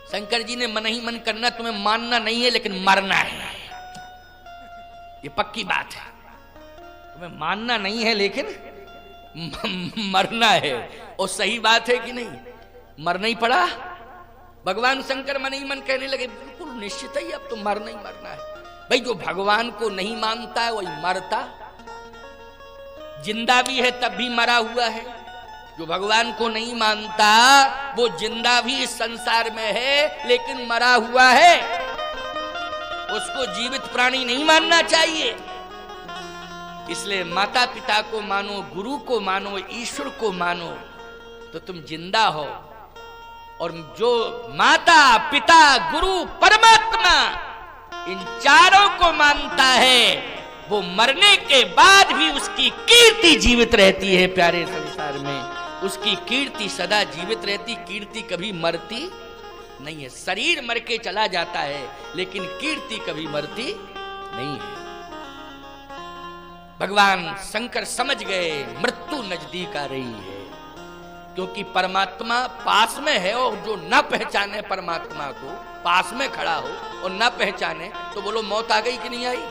शंकर जी ने मन ही मन करना, तुम्हें मानना नहीं है लेकिन मरना है, ये पक्की बात है। तुम्हें मानना नहीं है लेकिन मरना है। और सही बात है कि नहीं, मरना ही पड़ा। भगवान शंकर मन ही मन कहने लगे बिल्कुल निश्चित ही अब तो मरना ही मरना है। भाई जो भगवान को नहीं मानता है वही मरता, जिंदा भी है तब भी मरा हुआ है। जो भगवान को नहीं मानता वो जिंदा भी इस संसार में है लेकिन मरा हुआ है। उसको जीवित प्राणी नहीं मानना चाहिए। इसलिए माता पिता को मानो, गुरु को मानो, ईश्वर को मानो तो तुम जिंदा हो। और जो माता पिता गुरु परमात्मा इन चारों को मानता है वो मरने के बाद भी उसकी कीर्ति जीवित रहती है। प्यारे संसार में उसकी कीर्ति सदा जीवित रहती, कीर्ति कभी मरती नहीं है। शरीर मर के चला जाता है लेकिन कीर्ति कभी मरती नहीं है। भगवान शंकर समझ गए मृत्यु नजदीक आ रही है, क्योंकि परमात्मा पास में है। और जो न पहचाने परमात्मा को, पास में खड़ा हो और न पहचाने तो बोलो मौत आ गई कि नहीं आई?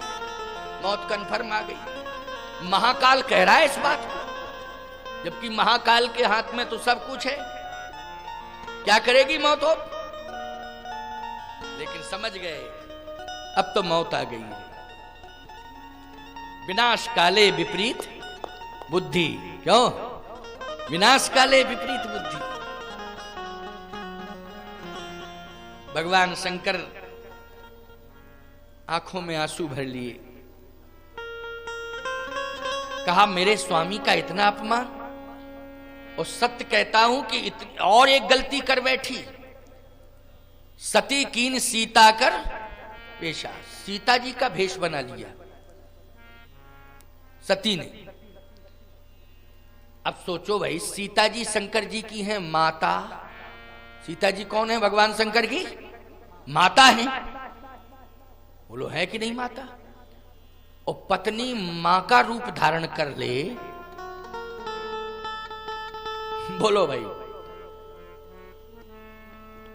मौत कन्फर्म आ गई। महाकाल कह रहा है इस बात को, जबकि महाकाल के हाथ में तो सब कुछ है। क्या करेगी मौत हो? लेकिन समझ गए अब तो मौत आ गई है। विनाश काले विपरीत बुद्धि। क्यों? विनाश काले विपरीत बुद्धि। भगवान शंकर आंखों में आंसू भर लिए, कहा मेरे स्वामी का इतना अपमान। और सत्य कहता हूं कि और एक गलती कर बैठी। सती कीन सीता कर पेशा, सीता जी का भेष बना लिया सती ने। अब सोचो भाई, सीता जी शंकर जी की हैं माता। सीता जी कौन है? भगवान शंकर की माता है। बोलो है कि नहीं माता? और पत्नी मां का रूप धारण कर ले, बोलो भाई,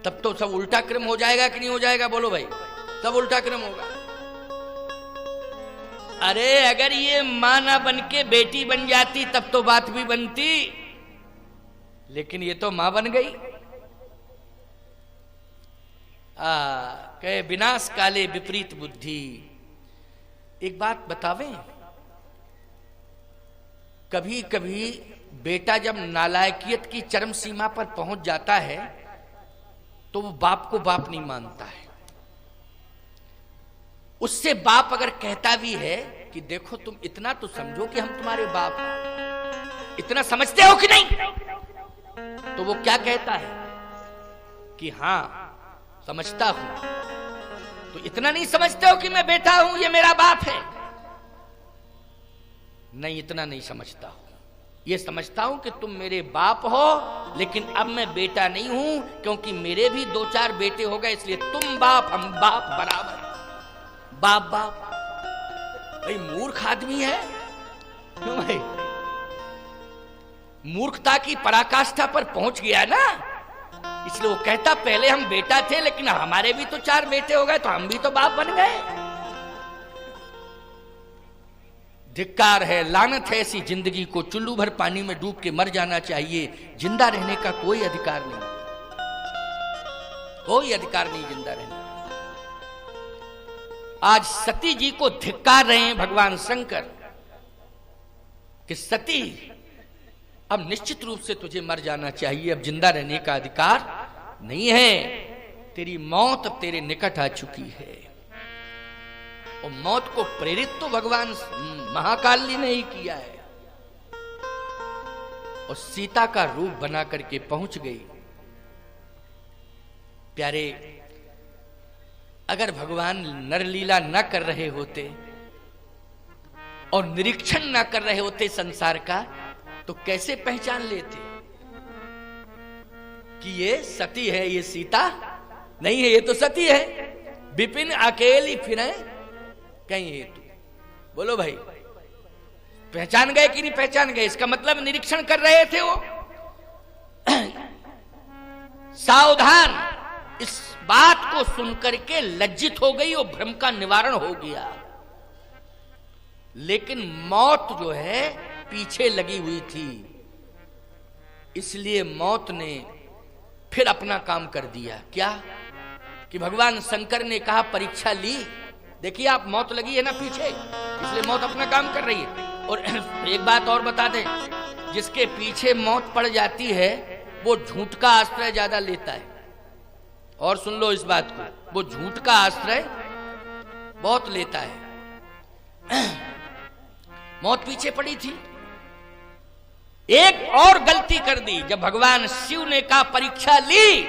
तब तो सब उल्टा क्रम हो जाएगा कि नहीं हो जाएगा? बोलो भाई, सब उल्टा क्रम होगा। अरे अगर ये मां ना बन के बेटी बन जाती तब तो बात भी बनती, लेकिन ये तो मां बन गई। कहे विनाश काले विपरीत बुद्धि। एक बात बतावें, कभी कभी बेटा जब नालायकियत की चरम सीमा पर पहुंच जाता है तो वो बाप को बाप नहीं मानता है। उससे बाप अगर कहता भी है कि देखो तुम इतना तो समझो कि हम तुम्हारे बाप, इतना समझते हो कि नहीं, तो वो क्या कहता है कि हां समझता हूं। तो इतना नहीं समझते हो कि मैं बेटा हूं, ये मेरा बाप है? नहीं, इतना नहीं समझता हूं। ये समझता हूं कि तुम मेरे बाप हो, लेकिन अब मैं बेटा नहीं हूं, क्योंकि मेरे भी 2-4 बेटे हो गए, इसलिए तुम बाप हम बाप बराबर। बाप बाप भाई मूर्ख आदमी है। क्यों भाई? मूर्खता की पराकाष्ठा पर पहुंच गया ना, इसलिए वो कहता पहले हम बेटा थे लेकिन हमारे भी तो 4 बेटे हो गए तो हम भी तो बाप बन गए। धिक्कार है, लानत है ऐसी जिंदगी को। चुल्लू भर पानी में डूब के मर जाना चाहिए। जिंदा रहने का कोई अधिकार नहीं, कोई अधिकार नहीं जिंदा रहने। आज सती जी को धिक्कार रहे हैं भगवान शंकर कि सती अब निश्चित रूप से तुझे मर जाना चाहिए, अब जिंदा रहने का अधिकार नहीं है। तेरी मौत अब तेरे निकट आ चुकी है। और मौत को प्रेरित तो भगवान महाकाली ने ही किया है। और सीता का रूप बना करके पहुंच गई। प्यारे, अगर भगवान नरलीला न कर रहे होते और निरीक्षण न कर रहे होते संसार का, तो कैसे पहचान लेते कि ये सती है, ये सीता नहीं है, ये तो सती है। विपिन अकेली फिरे कहीं हेतु। बोलो भाई, पहचान गए कि नहीं पहचान गए? इसका मतलब निरीक्षण कर रहे थे वो। सावधान, इस बात को सुनकर के लज्जित हो गई और भ्रम का निवारण हो गया। लेकिन मौत जो है पीछे लगी हुई थी, इसलिए मौत ने फिर अपना काम कर दिया। क्या कि भगवान शंकर ने कहा परीक्षा ली, देखिए आप मौत लगी है ना पीछे, इसलिए मौत अपना काम कर रही है। और एक बात और बता दें, जिसके पीछे मौत पड़ जाती है वो झूठ का आश्रय ज्यादा लेता है। और सुन लो इस बात को, वो झूठ का आश्रय बहुत लेता है। मौत पीछे पड़ी थी, एक और गलती कर दी। जब भगवान शिव ने कहा परीक्षा ली,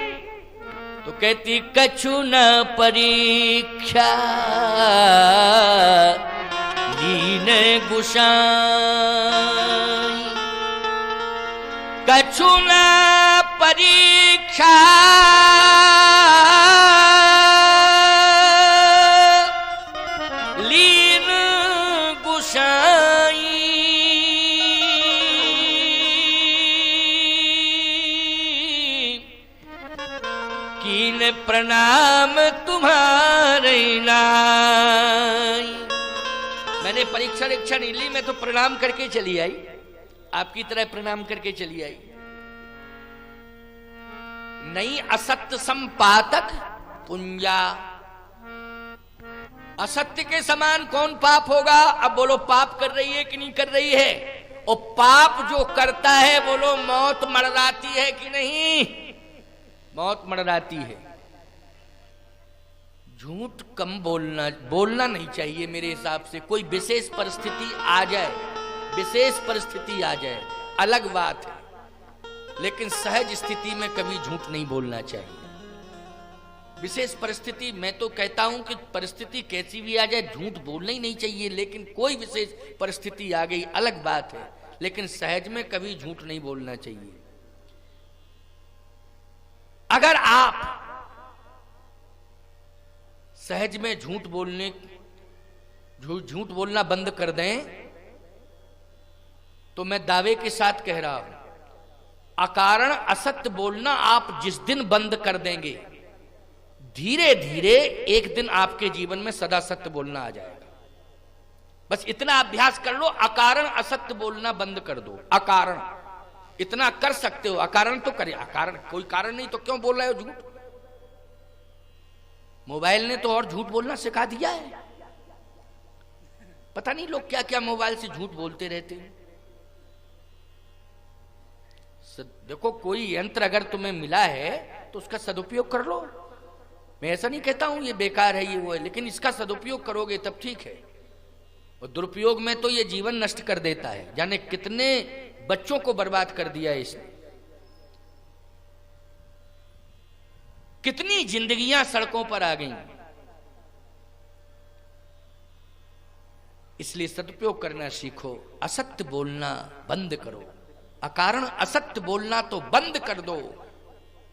तो कहती कछु न परीक्षा लीन गुसाई, कछु न परीक्षा लीन गुसाई, कीन प्रणाम तुम्हारे नाई। मैंने परीक्षा नहीं ली, मैं तो प्रणाम करके चली आई, आपकी तरह प्रणाम करके चली आई। नहीं असत्य संपातक पुंजा, असत्य के समान कौन पाप होगा। अब बोलो पाप कर रही है कि नहीं कर रही है। और पाप जो करता है बोलो मौत मड़राती है कि नहीं, मौत मड़राती है। झूठ कम बोलना नहीं चाहिए मेरे हिसाब से। कोई विशेष परिस्थिति आ जाए, विशेष परिस्थिति आ जाए अलग बात है, लेकिन सहज स्थिति में कभी झूठ नहीं बोलना चाहिए। विशेष परिस्थिति, मैं तो कहता हूं कि परिस्थिति कैसी भी आ जाए झूठ बोलना ही नहीं चाहिए, लेकिन कोई विशेष परिस्थिति आ गई अलग बात है, लेकिन सहज में कभी झूठ नहीं बोलना चाहिए। अगर आप सहज में झूठ बोलना बंद कर दें, तो मैं दावे के साथ कह रहा हूं, अकारण असत्य बोलना आप जिस दिन बंद कर देंगे, धीरे धीरे एक दिन आपके जीवन में सदा सत्य बोलना आ जाएगा। बस इतना अभ्यास कर लो, अकारण असत्य बोलना बंद कर दो। अकारण इतना कर सकते हो, अकारण तो करें। अकारण कोई कारण नहीं तो क्यों बोल रहे हो झूठ। मोबाइल ने तो और झूठ बोलना सिखा दिया है। पता नहीं लोग क्या क्या मोबाइल से झूठ बोलते रहते हैं। देखो कोई यंत्र अगर तुम्हें मिला है तो उसका सदुपयोग कर लो। मैं ऐसा नहीं कहता हूं ये बेकार है ये वो है, लेकिन इसका सदुपयोग करोगे तब ठीक है। और दुरुपयोग में तो ये जीवन नष्ट कर देता है। जाने कितने बच्चों को बर्बाद कर दिया है इसने, कितनी जिंदगियां सड़कों पर आ गई। इसलिए सदुपयोग करना सीखो, असत्य बोलना बंद करो। अकारण असत्य बोलना तो बंद कर दो।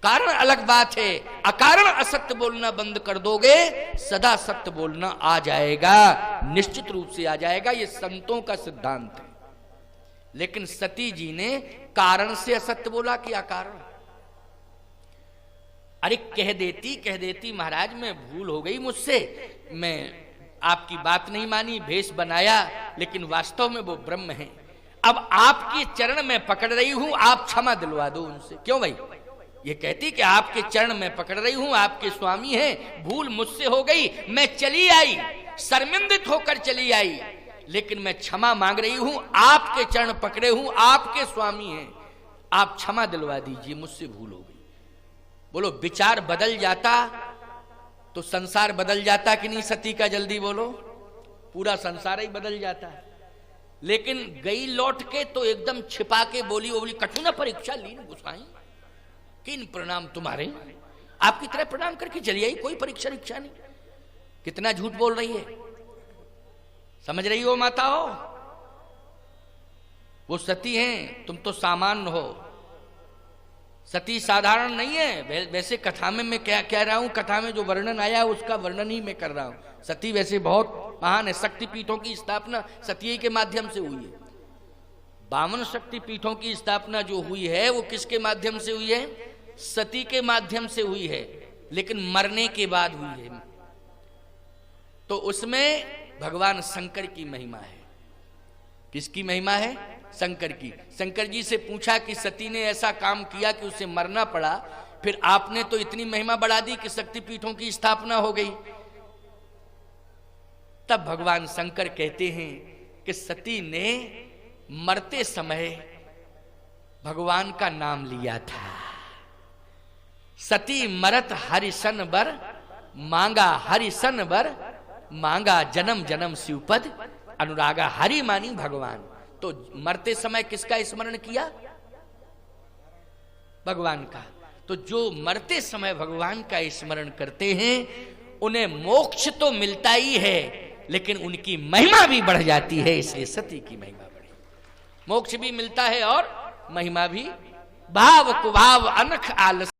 कारण अलग बात है, अकारण असत्य बोलना बंद कर दोगे, सदा सत्य बोलना आ जाएगा, निश्चित रूप से आ जाएगा। ये संतों का सिद्धांत है। लेकिन सती जी ने कारण से असत्य बोला कि अकारण। अरे कह देती महाराज मैं भूल हो गई मुझसे, मैं आपकी बात नहीं मानी, भेष बनाया, लेकिन वास्तव में वो ब्रह्म है। अब आपके चरण में पकड़ रही हूं, आप क्षमा दिलवा दो उनसे। क्यों भाई, ये कहती कि आपके चरण में पकड़ रही हूं, आपके स्वामी हैं, भूल मुझसे हो गई, मैं चली आई, शर्मिंदित होकर चली आई, लेकिन मैं क्षमा मांग रही हूं, आपके चरण पकड़े हूं, आपके स्वामी हैं, आप क्षमा दिलवा दीजिए, मुझसे भूल हो गई। बोलो विचार बदल जाता तो संसार बदल जाता कि नहीं सती का, जल्दी बोलो। पूरा संसार ही बदल जाता। लेकिन गई लौट के तो एकदम छिपा के बोली, वो बोली कछु न परीक्षा लीन गुसाई, किन प्रणाम तुम्हारे। आपकी तरह प्रणाम करके चली आई, कोई परीक्षा रिक्षा नहीं। कितना झूठ बोल रही है, समझ रही हो माता हो। वो सती हैं, तुम तो सामान्य हो। सती साधारण नहीं है। वैसे कथा में मैं क्या कह रहा हूं, कथा में जो वर्णन आया उसका वर्णन ही मैं कर रहा हूं। सती वैसे बहुत महान है। शक्तिपीठों की स्थापना सती के माध्यम से हुई है। 52 शक्तिपीठों की स्थापना जो हुई है वो किसके माध्यम से हुई है, सती के माध्यम से हुई है। लेकिन मरने के बाद हुई है। तो उसमें भगवान शंकर की महिमा है। किसकी महिमा है? शंकर की। शंकर जी से पूछा कि सती ने ऐसा काम किया कि उसे मरना पड़ा, फिर आपने तो इतनी महिमा बढ़ा दी कि शक्तिपीठों की स्थापना हो गई। तब भगवान शंकर कहते हैं कि सती ने मरते समय भगवान का नाम लिया था। सती मरत हरिसन बर मांगा, हरिसन बर मांगा, जन्म जन्म शिवपद अनुरागा। हरि मानी भगवान। तो मरते समय किसका स्मरण किया? भगवान का। तो जो मरते समय भगवान का स्मरण करते हैं उन्हें मोक्ष तो मिलता ही है, लेकिन उनकी महिमा भी बढ़ जाती है। इसलिए सती की महिमा बढ़ी। मोक्ष भी मिलता है और महिमा भी। भाव कुभाव अनख आलस